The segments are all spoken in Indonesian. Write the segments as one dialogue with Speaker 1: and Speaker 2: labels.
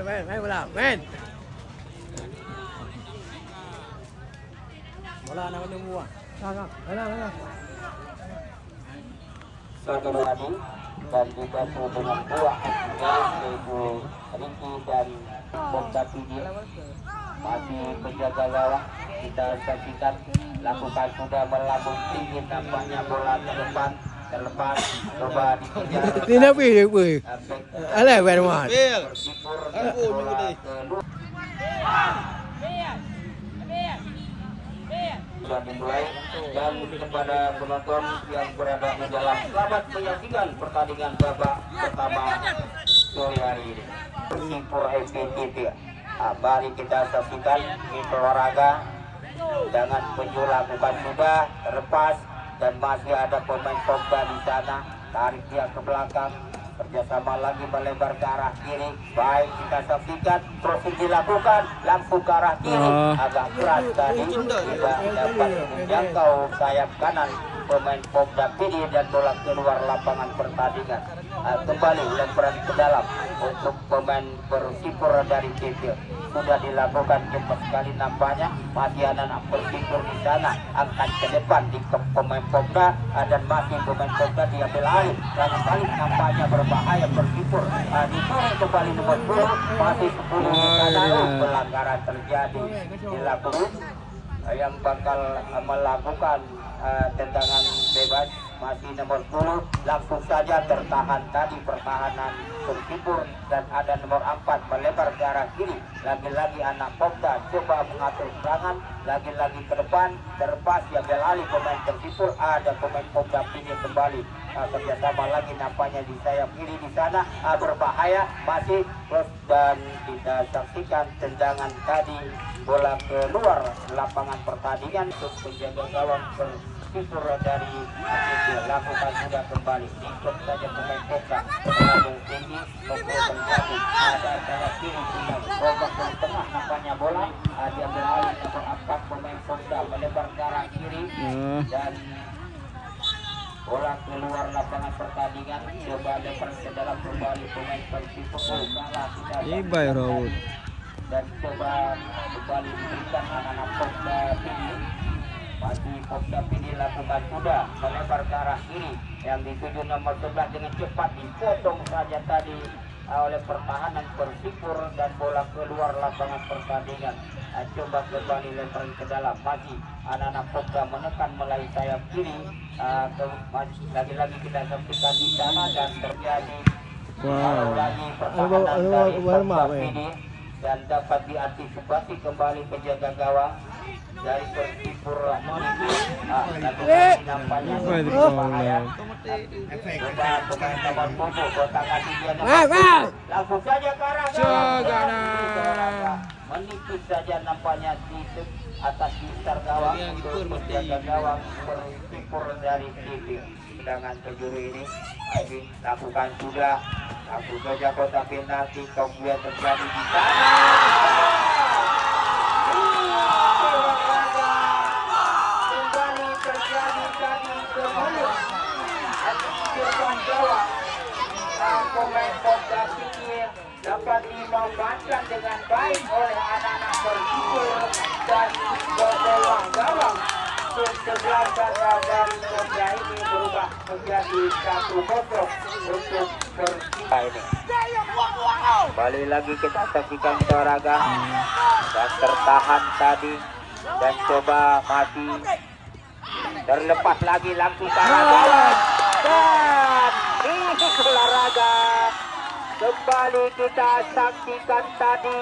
Speaker 1: main bola, main. Bola nak kena buat. Mana.
Speaker 2: Satu lagi dan dibantu dengan buah yaitu Riki dan Bokdapidi masih menjaga gawang. Kita saksikan lakukan sudah melambung tinggi, nampaknya bola ke depan terlepas, coba dikejar.
Speaker 1: Ini apa ini? Alah, bermat.
Speaker 2: Sudah dimulai dan kepada penonton yang berada di dalam, selamat menyaksikan pertandingan babak pertama sore hari ini. Persipur FPTV. Mari kita saksikan itu olahraga dengan penjuru bukan sudah terlepas dan masih ada pemain Pogba di sana, tarik dia ke belakang, kerjasama lagi melebar ke arah kiri. Baik, kita saksikan proses dilakukan langsung ke arah kiri, agak keras tadi, tidak dapat menjangkau sayap kanan pemain Bokdapidi dan bola keluar lapangan pertandingan. Kembali lemparan ke dalam untuk pemain Persipur dari TV. Sudah dilakukan cepat sekali nampaknya, masih anak Persipur di sana, angkat ke depan di pemain Pogba dan masih pemain Pogba diambil alih. Karena kali nampaknya berbahaya Persipur. Disuruh kembali nomor 10, masih 10 di sana. Pelanggaran terjadi dilakukan yang bakal melakukan tendangan bebas. Masih nomor 10, langsung saja tertahan tadi pertahanan Persipur dan ada nomor 4 melebar ke arah kiri. Lagi-lagi anak Pogba coba mengatur serangan, lagi-lagi ke depan, terlepas diambil alih pemain Persipur. Ada pemain Pogba ini kembali kerjasama lagi nampaknya di sayap kiri di sana, berbahaya masih terus dan kita saksikan tendangan tadi bola keluar lapangan pertandingan untuk penjaga gawang Persipur dari lakukan sudah kembali ikut saja pemain Pogba melambung tinggi untuk terjadi ada sayap kiri sudah robek dari tengah nampaknya bola diambil alih nomor 4 pemain Pogba melebar ke arah kiri dan bola keluar lapangan pertandingan. Coba lempar ke dalam kembali pemain Persipur kalah kita dan coba kembali diberikan anak-anak Pogba ini. Masih Pogba ini lakukan sudah melebar ke arah kiri yang dituju nomor 11 dengan cepat dipotong saja tadi oleh pertahanan Persipur dan bola keluar lapangan pertandingan. Coba kembali lempar ke dalam, masih anak-anak Pogba menekan melalui sayap kiri. Lagi-lagi kita saksikan di sana dan terjadi lagi pertahanan dari Pogba ini dan dapat diantisipasi kembali penjaga gawang dari Persipur ini. Nampaknya berbahaya. Coba pemain nomor 7 kotak kaki dia langsung saja ke arah gawang. Menipis saja nampaknya di atas sekitar gawang untuk menjaga gawang Persipur dari TV. Dengan penjuru ini lagi lakukan sudah, langsung saja kotak penalti kemudian terjadi di sana. Kembali terjadi tadi kembali depan gawang pemain Pogba pikir dapat dimanfaatkan dengan baik oleh anak-anak Persipur dan bola gawang. Kesebelasan dari Pogba ini berubah menjadi 1-0 untuk Persipur ini. Kembali lagi kita saksikan olahraga dan tertahan tadi dan coba mati terlepas lagi langsung ke arah gawang dan ini olahraga kembali kita saksikan tadi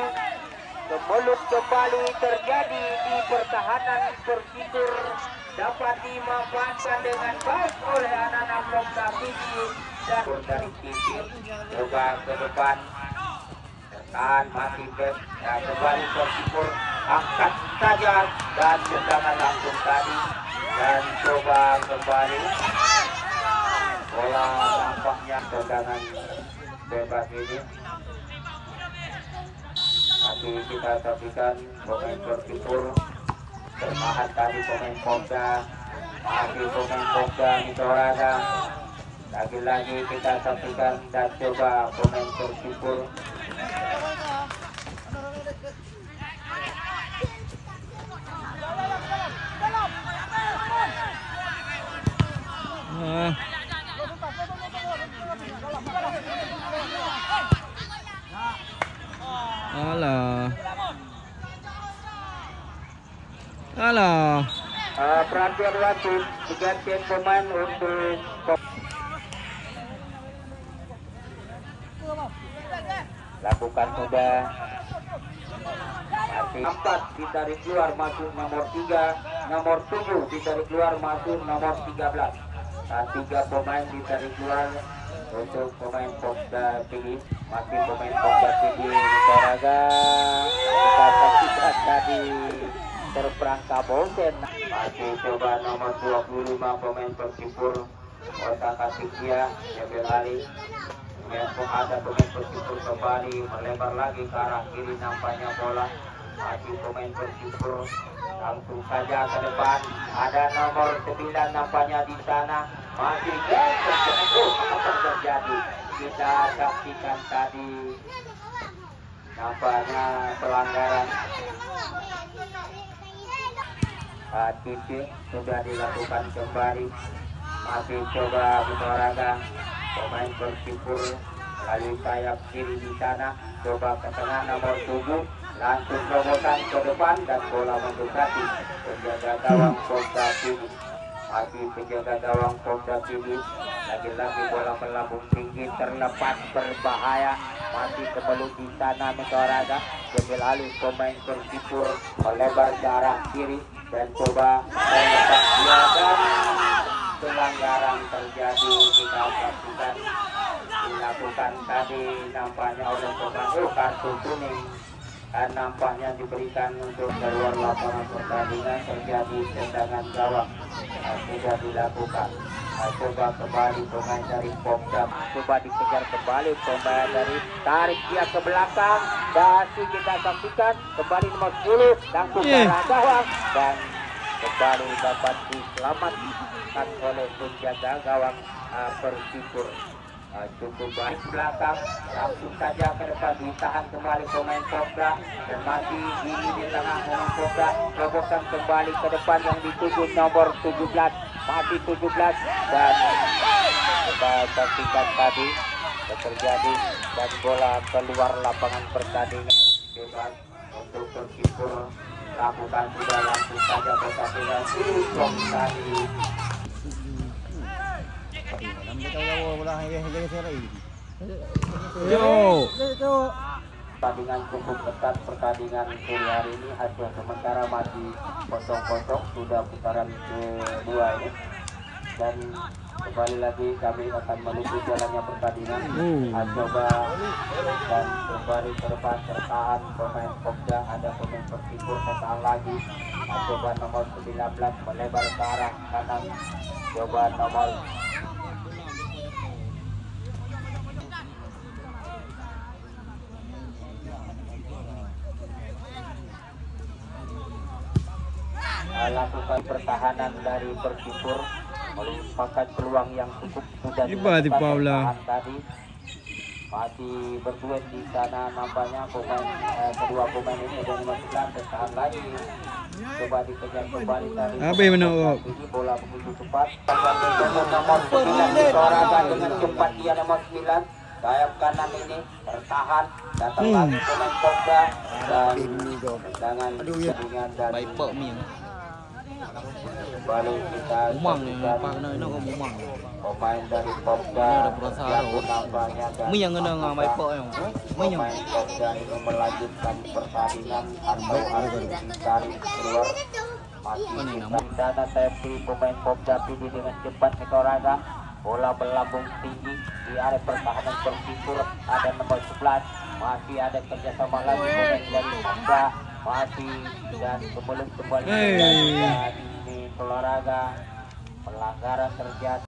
Speaker 2: kemulut kembali terjadi di pertahanan Persipur dapat dimanfaatkan dengan baik oleh anak-anak Pogba ini dan dari sisi coba ke depan tertahan masih kembali Persipur angkat saja dan tendangan langsung tadi dan coba kembali bola nampaknya tendangan bebas ini. Masih kita saksikan pemain Persipur tertahan tadi pemain Pogba, masih pemain Pogba di olahraga. Lagi-lagi kita saksikan dan coba pemain Persipur
Speaker 1: Alah. Alah.
Speaker 2: Perhatian wasit, pergantian pemain untuk lakukan sudah. Masih 4 ditarik keluar masuk nomor 3, nomor 7 ditarik keluar masuk nomor 13. 3 pemain ditarik keluar untuk pemain Popda Tinggi. Masih pemain Popda Tinggi Toraga. Kita saksikan tadi terperangkap bosen. Masih coba nomor 25 pemain Persipur Kota Tasikmalaya Jabel Ali. Ada pemain Persipur kembali melebar lagi ke arah kiri, nampaknya bola. Masih pemain Persipur langsung saja ke depan. Ada nomor 9 nampaknya di sana. Masih apa terjadi? Kita saksikan tadi nampaknya pelanggaran. Titik sudah dilakukan kembali. Masih coba berolahraga pemain Persipur melalui sayap kiri di sana, coba ke tengah nomor 7, langsung terobosan ke depan dan bola mendekati penjaga gawang Popda Tinggi. Masih penjaga gawang Popda Tinggi, lagi-lagi bola melambung tinggi, terlepas berbahaya. Masih kebelut di sana Mentoraga. Jabel Ali pemain Persipur melebar ke arah kiri dan coba melepas dia dan pelanggaran terjadi. Kita saksikan dilakukan tadi nampaknya oleh pemain kartu kuning dan nampaknya diberikan untuk keluar lapangan pertandingan. Terjadi tendangan gawang sudah dilakukan. Coba kembali pemain dari Popda, coba dikejar kembali pemain dari, tarik dia ke belakang. Masih kita saksikan kembali nomor 10 langsung ke arah gawang dan kembali dapat diselamatkan oleh penjaga gawang Persipur. Cukup baik belakang, langsung saja ke depan, ditahan kembali pemain Popda dan masih ini di tengah pemain Popda, terobosan kembali ke depan yang dituju nomor 17, masih 17 dan kita saksikan tadi terjadi dan bola keluar lapangan pertandingan. Bebas untuk Persipur lakukan sudah langsung saja pertandingan tadi. Pertandingan cukup ketat, pertandingan sore hari ini. Hasil sementara masih 0-0, sudah putaran kedua ini dan kembali lagi kami akan menunggu jalannya pertandingan. Coba dan kembali ke depan tertahan pemain Popda, ada pemain Persipur tertahan lagi. Coba nomor 19 melebar ke arah kanan, coba nomor lakukan pertahanan dari Persipur melupakan peluang yang cukup sudah dilakukan tadi. Masih berduet di sana nampaknya pemain kedua pemain ini ada 15 tertahan lagi. Coba dikejar kembali tadi. Ini bola begitu cepat. Nomor 9 disorongkan dengan cepat dia nomor 9. Sayap kanan ini tertahan, datang lagi pemain Popda dan dengan dengan dan kembali kita pemain dari Popda yang nampaknya pemain Popda ini melanjutkan pertandingan atau harus ditarik keluar. Masih di sana tapi pemain Popda pilih dengan cepat Mentoraga. Bola melambung tinggi di area pertahanan Persipur, ada nomor 11, masih ada kerjasama lagi pemain dari Popda, masih dan kembali di olahraga pelanggaran terjadi.